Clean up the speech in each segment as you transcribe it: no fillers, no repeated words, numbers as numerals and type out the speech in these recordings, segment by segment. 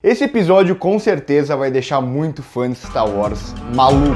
Esse episódio com certeza vai deixar muito fã de Star Wars maluco.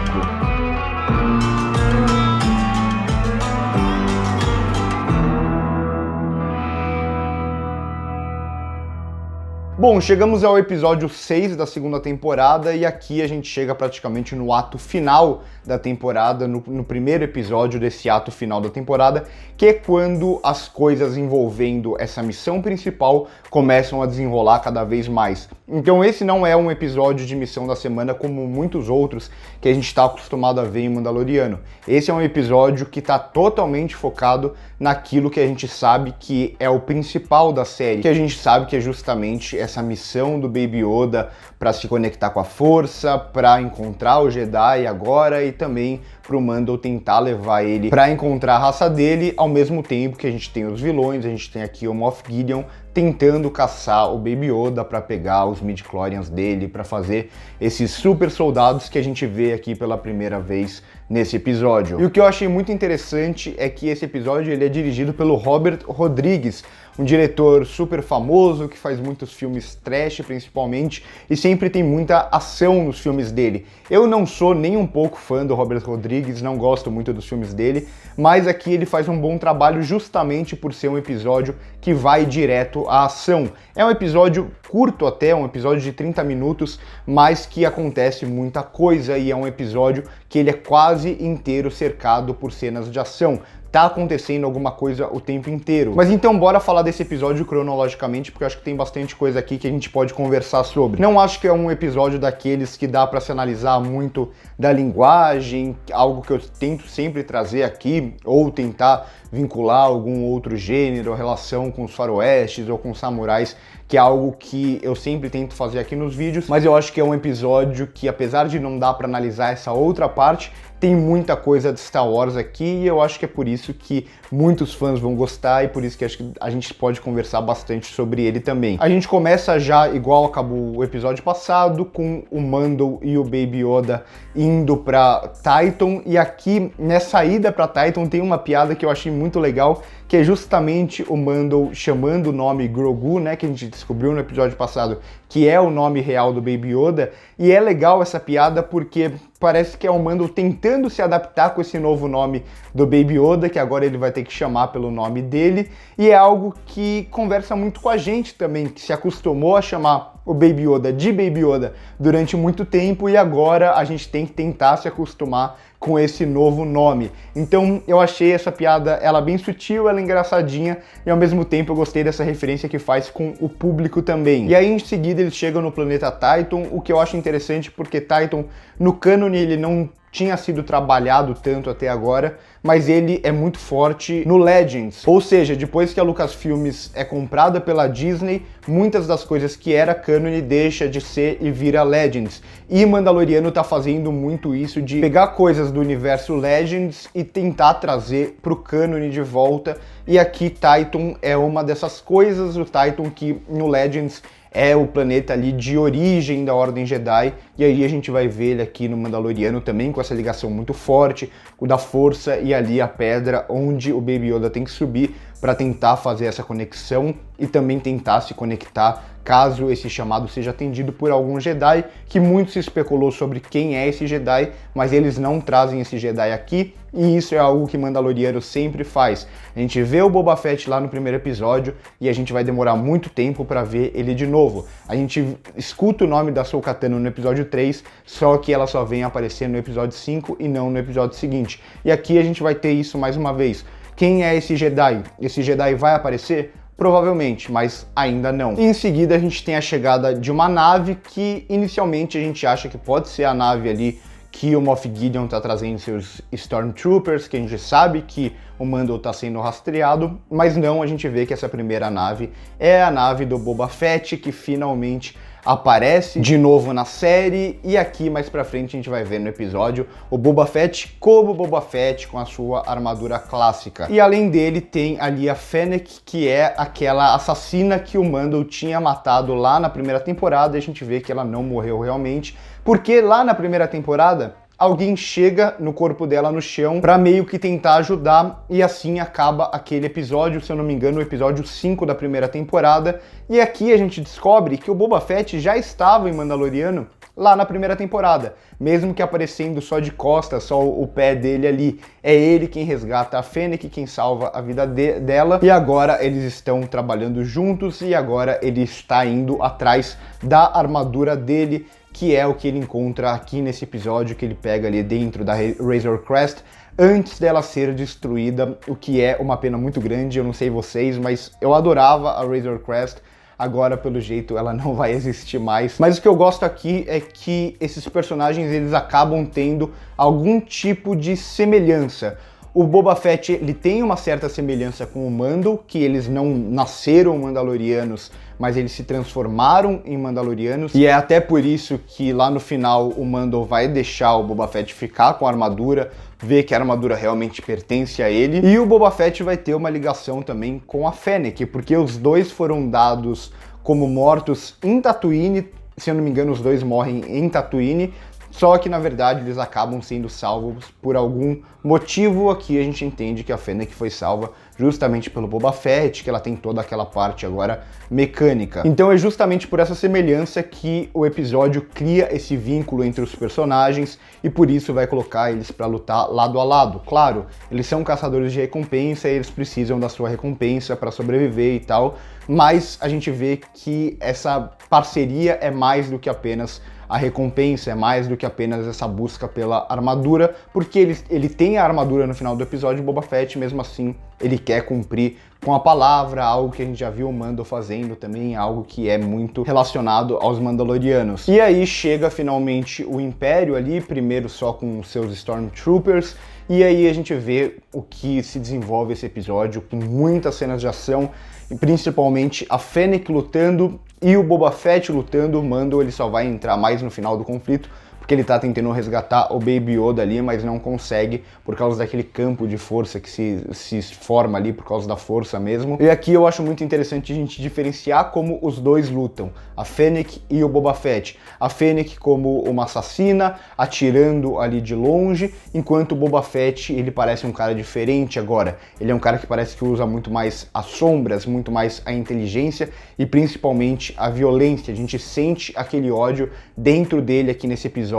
Bom, chegamos ao episódio 6 da segunda temporada e aqui a gente chega praticamente no ato final da temporada, no primeiro episódio desse ato final da temporada, que é quando as coisas envolvendo essa missão principal começam a desenrolar cada vez mais. Então esse não é um episódio de missão da semana como muitos outros que a gente está acostumado a ver em Mandaloriano. Esse é um episódio que está totalmente focado naquilo que a gente sabe que é o principal da série, que a gente sabe que é justamente essa missão do Baby Yoda para se conectar com a Força, para encontrar o Jedi agora e também para o Mando tentar levar ele para encontrar a raça dele, ao mesmo tempo que a gente tem os vilões, a gente tem aqui o Moff Gideon tentando caçar o Baby Yoda para pegar os midi-chlorians dele, para fazer esses super soldados que a gente vê aqui pela primeira vez nesse episódio. E o que eu achei muito interessante é que esse episódio ele é dirigido pelo Robert Rodrigues, um diretor super famoso que faz muitos filmes trash principalmente e sempre tem muita ação nos filmes dele. Eu não sou nem um pouco fã do Robert Rodrigues, não gosto muito dos filmes dele, mas aqui ele faz um bom trabalho justamente por ser um episódio que vai direto à ação. É um episódio curto até, um episódio de 30 minutos, mas que acontece muita coisa e é um episódio que ele é quase inteiro cercado por cenas de ação. Tá acontecendo alguma coisa o tempo inteiro. Mas então bora falar desse episódio cronologicamente, porque eu acho que tem bastante coisa aqui que a gente pode conversar sobre. Não acho que é um episódio daqueles que dá pra se analisar muito da linguagem, algo que eu tento sempre trazer aqui, ou tentar vincular algum outro gênero, relação com os faroestes ou com os samurais, que é algo que eu sempre tento fazer aqui nos vídeos, mas eu acho que é um episódio que, apesar de não dar pra analisar essa outra parte, tem muita coisa de Star Wars aqui e eu acho que é por isso que muitos fãs vão gostar e por isso que acho que a gente pode conversar bastante sobre ele também. A gente começa já, igual acabou o episódio passado, com o Mando e o Baby Yoda indo pra Tython, e aqui nessa ida pra Tython tem uma piada que eu achei muito legal, que é justamente o Mando chamando o nome Grogu, né, que a gente descobriu no episódio passado, que é o nome real do Baby Yoda, e é legal essa piada porque parece que é o Mando tentando se adaptar com esse novo nome do Baby Yoda, que agora ele vai ter que chamar pelo nome dele, e é algo que conversa muito com a gente também, que se acostumou a chamar o Baby Yoda de Baby Yoda durante muito tempo e agora a gente tem que tentar se acostumar com esse novo nome. Então eu achei essa piada, ela bem sutil, ela engraçadinha e ao mesmo tempo eu gostei dessa referência que faz com o público também. E aí em seguida eles chegam no planeta Tython, o que eu acho interessante porque Tython no cânone ele não tinha sido trabalhado tanto até agora, mas ele é muito forte no Legends. Ou seja, depois que a Lucasfilmes é comprada pela Disney, muitas das coisas que era cânone deixa de ser e vira Legends. E Mandaloriano tá fazendo muito isso de pegar coisas do universo Legends e tentar trazer pro cânone de volta. E aqui Tython é uma dessas coisas, o Tython que no Legends é o planeta ali de origem da Ordem Jedi, e aí a gente vai ver ele aqui no Mandaloriano também com essa ligação muito forte, o da Força e ali a pedra onde o Baby Yoda tem que subir para tentar fazer essa conexão e também tentar se conectar caso esse chamado seja atendido por algum Jedi, que muito se especulou sobre quem é esse Jedi, mas eles não trazem esse Jedi aqui, e isso é algo que Mandaloriano sempre faz. A gente vê o Boba Fett lá no primeiro episódio e a gente vai demorar muito tempo para ver ele de novo. A gente escuta o nome da Ahsoka-Tano no episódio 3, só que ela só vem aparecer no episódio 5 e não no episódio seguinte. E aqui a gente vai ter isso mais uma vez. Quem é esse Jedi? Esse Jedi vai aparecer? Provavelmente, mas ainda não. E em seguida a gente tem a chegada de uma nave que inicialmente a gente acha que pode ser a nave ali que o Moff Gideon tá trazendo seus Stormtroopers, que a gente sabe que o Mando tá sendo rastreado, mas não, a gente vê que essa primeira nave é a nave do Boba Fett, que finalmente aparece de novo na série, e aqui mais pra frente a gente vai ver no episódio o Boba Fett como Boba Fett com a sua armadura clássica. E além dele tem ali a Fennec, que é aquela assassina que o Mando tinha matado lá na primeira temporada, e a gente vê que ela não morreu realmente, porque lá na primeira temporada alguém chega no corpo dela no chão pra meio que tentar ajudar, e assim acaba aquele episódio, se eu não me engano, o episódio 5 da primeira temporada. E aqui a gente descobre que o Boba Fett já estava em Mandaloriano lá na primeira temporada, mesmo que aparecendo só de costas, só o pé dele ali. É ele quem resgata a Fennec, quem salva a vida dela, e agora eles estão trabalhando juntos, e agora ele está indo atrás da armadura dele, que é o que ele encontra aqui nesse episódio, que ele pega ali dentro da Razor Crest, antes dela ser destruída, o que é uma pena muito grande. Eu não sei vocês, mas eu adorava a Razor Crest. Agora, pelo jeito, ela não vai existir mais. Mas o que eu gosto aqui é que esses personagens, eles acabam tendo algum tipo de semelhança. O Boba Fett, ele tem uma certa semelhança com o Mando, que eles não nasceram Mandalorianos, mas eles se transformaram em Mandalorianos. E é até por isso que lá no final o Mando vai deixar o Boba Fett ficar com a armadura, ver que a armadura realmente pertence a ele. E o Boba Fett vai ter uma ligação também com a Fennec, porque os dois foram dados como mortos em Tatooine. Se eu não me engano, os dois morrem em Tatooine. Só que, na verdade, eles acabam sendo salvos por algum motivo. Aqui a gente entende que a Fennec foi salva justamente pelo Boba Fett, que ela tem toda aquela parte agora mecânica. Então é justamente por essa semelhança que o episódio cria esse vínculo entre os personagens, e por isso vai colocar eles para lutar lado a lado. Claro, eles são caçadores de recompensa e eles precisam da sua recompensa para sobreviver e tal, mas a gente vê que essa parceria é mais do que apenas a recompensa, é mais do que apenas essa busca pela armadura, porque ele tem a armadura no final do episódio. Boba Fett, mesmo assim, ele quer cumprir com a palavra, algo que a gente já viu o Mando fazendo também, algo que é muito relacionado aos Mandalorianos. E aí chega finalmente o Império ali, primeiro só com seus Stormtroopers, e aí a gente vê o que se desenvolve esse episódio, com muitas cenas de ação, e principalmente a Fennec lutando e o Boba Fett lutando. O Mando, ele só vai entrar mais no final do conflito, porque ele tá tentando resgatar o Baby Yoda ali, mas não consegue por causa daquele campo de força que se forma ali por causa da força mesmo. E aqui eu acho muito interessante a gente diferenciar como os dois lutam, a Fennec e o Boba Fett. A Fennec como uma assassina, atirando ali de longe, enquanto o Boba Fett, ele parece um cara diferente agora. Ele é um cara que parece que usa muito mais as sombras, muito mais a inteligência e principalmente a violência. A gente sente aquele ódio dentro dele aqui nesse episódio,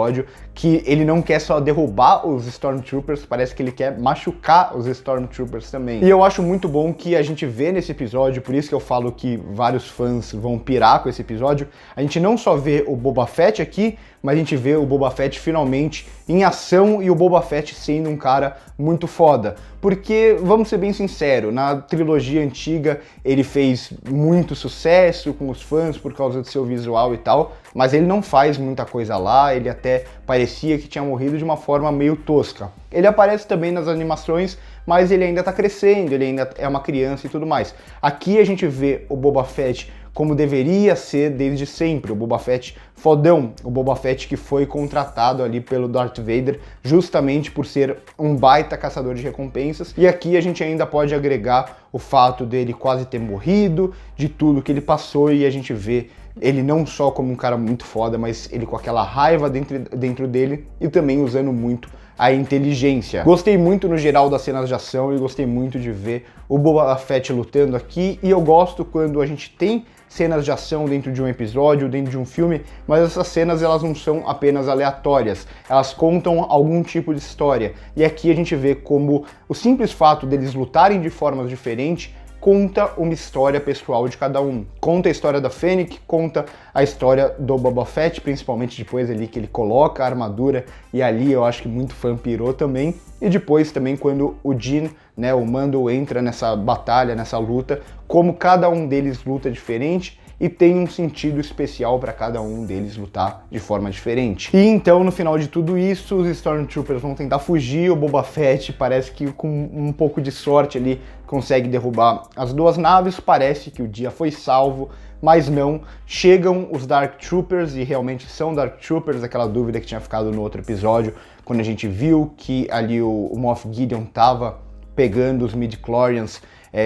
que ele não quer só derrubar os Stormtroopers, parece que ele quer machucar os Stormtroopers também. E eu acho muito bom que a gente vê nesse episódio, por isso que eu falo que vários fãs vão pirar com esse episódio, a gente não só vê o Boba Fett aqui, mas a gente vê o Boba Fett finalmente em ação, e o Boba Fett sendo um cara muito foda. Porque, vamos ser bem sinceros, na trilogia antiga ele fez muito sucesso com os fãs por causa do seu visual e tal, mas ele não faz muita coisa lá, ele até parecia que tinha morrido de uma forma meio tosca. Ele aparece também nas animações, mas ele ainda tá crescendo, ele ainda é uma criança e tudo mais. Aqui a gente vê o Boba Fett como deveria ser desde sempre, o Boba Fett fodão, o Boba Fett que foi contratado ali pelo Darth Vader justamente por ser um baita caçador de recompensas. E aqui a gente ainda pode agregar o fato dele quase ter morrido, de tudo que ele passou, e a gente vê ele não só como um cara muito foda, mas ele com aquela raiva dentro dele e também usando muito a inteligência. Gostei muito no geral das cenas de ação e gostei muito de ver o Boba Fett lutando aqui, e eu gosto quando a gente tem cenas de ação dentro de um episódio, dentro de um filme, mas essas cenas elas não são apenas aleatórias, elas contam algum tipo de história. E aqui a gente vê como o simples fato deles lutarem de formas diferentes conta uma história pessoal de cada um. Conta a história da Fennec, conta a história do Boba Fett, principalmente depois ali que ele coloca a armadura, e ali eu acho que muito fã pirou também. E depois também quando o Din, né, o Mando entra nessa batalha, nessa luta, como cada um deles luta diferente e tem um sentido especial para cada um deles lutar de forma diferente. E então, no final de tudo isso, os Stormtroopers vão tentar fugir, o Boba Fett parece que com um pouco de sorte ali consegue derrubar as duas naves, parece que o dia foi salvo, mas não. Chegam os Dark Troopers, e realmente são Dark Troopers, aquela dúvida que tinha ficado no outro episódio, quando a gente viu que ali o Moff Gideon tava pegando os midi-chlorians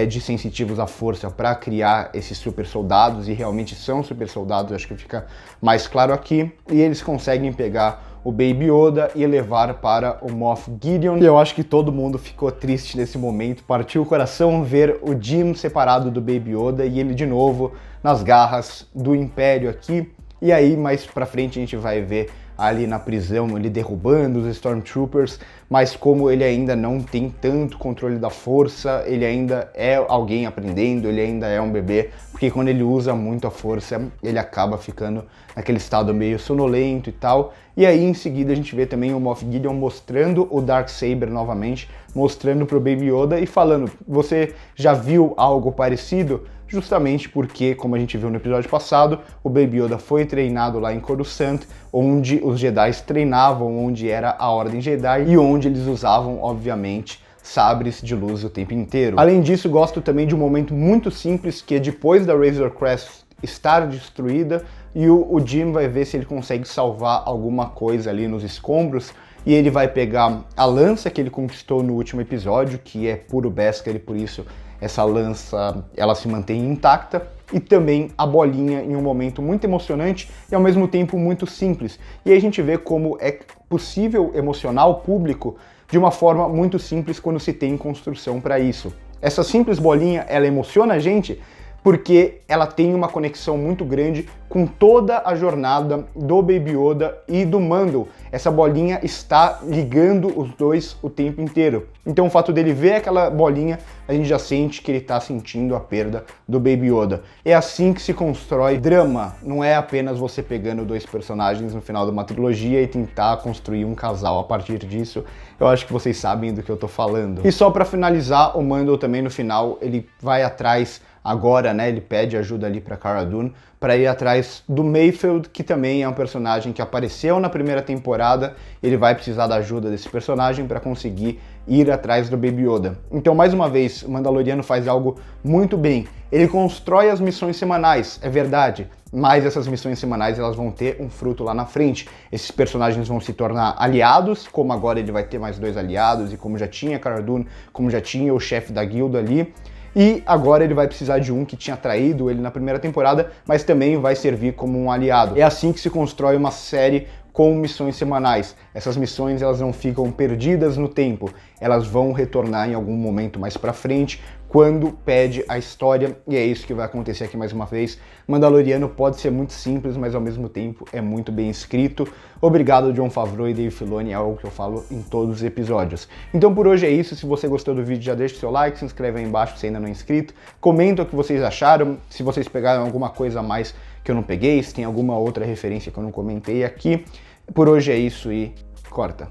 de sensitivos à força para criar esses super soldados, e realmente são super soldados, acho que fica mais claro aqui, e eles conseguem pegar o Baby Yoda e levar para o Moff Gideon. E eu acho que todo mundo ficou triste nesse momento, partiu o coração ver o Jim separado do Baby Yoda e ele de novo nas garras do Império aqui. E aí mais pra frente a gente vai ver ali na prisão ele derrubando os Stormtroopers, mas como ele ainda não tem tanto controle da força, ele ainda é alguém aprendendo, ele ainda é um bebê, porque quando ele usa muito a força, ele acaba ficando naquele estado meio sonolento e tal. E aí em seguida a gente vê também o Moff Gideon mostrando o Darksaber novamente, mostrando pro Baby Yoda e falando, você já viu algo parecido? Justamente porque, como a gente viu no episódio passado, o Baby Yoda foi treinado lá em Coruscant, onde os Jedi treinavam, onde era a Ordem Jedi e onde eles usavam, obviamente, sabres de luz o tempo inteiro. Além disso, gosto também de um momento muito simples, que é depois da Razor Crest estar destruída, e o Jim vai ver se ele consegue salvar alguma coisa ali nos escombros, e ele vai pegar a lança que ele conquistou no último episódio, que é puro Beskar e por isso essa lança ela se mantém intacta, e também a bolinha em um momento muito emocionante e ao mesmo tempo muito simples. E aí a gente vê como é possível emocionar o público de uma forma muito simples quando se tem construção para isso. Essa simples bolinha, ela emociona a gente porque ela tem uma conexão muito grande com toda a jornada do Baby Yoda e do Mando. Essa bolinha está ligando os dois o tempo inteiro. Então o fato dele ver aquela bolinha, a gente já sente que ele está sentindo a perda do Baby Yoda. É assim que se constrói drama, não é apenas você pegando dois personagens no final de uma trilogia e tentar construir um casal a partir disso. Eu acho que vocês sabem do que eu tô falando. E só para finalizar, o Mando também no final, ele vai atrás agora, né, ele pede ajuda ali para Cara Dune para ir atrás do Mayfield, que também é um personagem que apareceu na primeira temporada. Ele vai precisar da ajuda desse personagem para conseguir ir atrás do Baby Yoda. Então, mais uma vez, o Mandaloriano faz algo muito bem. Ele constrói as missões semanais, é verdade, mas essas missões semanais elas vão ter um fruto lá na frente. Esses personagens vão se tornar aliados, como agora ele vai ter mais 2 aliados, e como já tinha Cara Dune, como já tinha o chefe da guilda ali. E agora ele vai precisar de um que tinha traído ele na primeira temporada, mas também vai servir como um aliado. É assim que se constrói uma série com missões semanais. Essas missões elas não ficam perdidas no tempo, elas vão retornar em algum momento mais pra frente, quando pede a história, e é isso que vai acontecer aqui mais uma vez. Mandaloriano pode ser muito simples, mas ao mesmo tempo é muito bem escrito. Obrigado, Jon Favreau e Dave Filoni, é algo que eu falo em todos os episódios. Então por hoje é isso, se você gostou do vídeo já deixa o seu like, se inscreve aí embaixo se ainda não é inscrito, comenta o que vocês acharam, se vocês pegaram alguma coisa a mais que eu não peguei, se tem alguma outra referência que eu não comentei aqui. Por hoje é isso e corta!